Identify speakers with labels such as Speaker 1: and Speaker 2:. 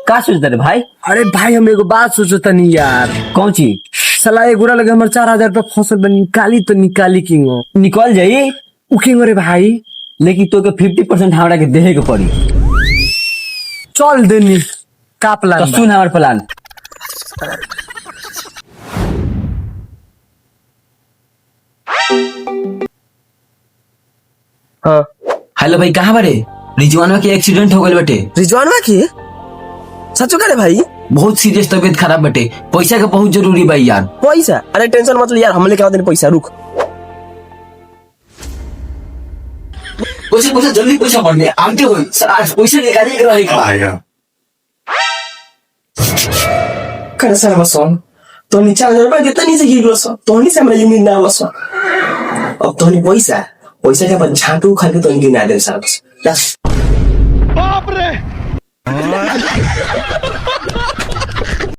Speaker 1: का सोचता रे भाई?
Speaker 2: अरे भाई हम एगो बात सोचता नहीं यार।
Speaker 1: कौन चीज?
Speaker 2: साला एगोरा लगे हमारे 4,000 रुपया फसल में निकाली तो निकाली क्यों?
Speaker 1: निकल जाई,
Speaker 2: उखेंगे रे भाई।
Speaker 1: लेकिन तो के 50% हमरा के देहे के पड़ी।
Speaker 2: चल देनी का
Speaker 1: तो
Speaker 2: प्लान बा?
Speaker 1: सुन हमार प्लान।
Speaker 2: हाँ।
Speaker 3: हेलो भाई, कहाँ बारे? रिजवाना के एक्सीडेंट हो गए बटे।
Speaker 2: रिजवानवा की सचो करे भाई?
Speaker 3: बहुत सीरियस तबीयत खराब बटे। पैसा का बहुत जरूरी भाई यार।
Speaker 2: पैसा? अरे टेंशन मत ले यार, हम लेके आते हैं पैसा। रुक
Speaker 3: पैसा पैसा जल्दी पैसा बढ़ने आते हो सर, आज पैसा निकालिए रहेगा।
Speaker 2: करे सर बस तो नी 4,000 रुपया देता नहीं से गिर बस तो नहीं से हमरा यूनिट ना बस। अब तो नहीं पैसा के अपन झाटू खा के तो नहीं गिना दे सर बस। बाप रे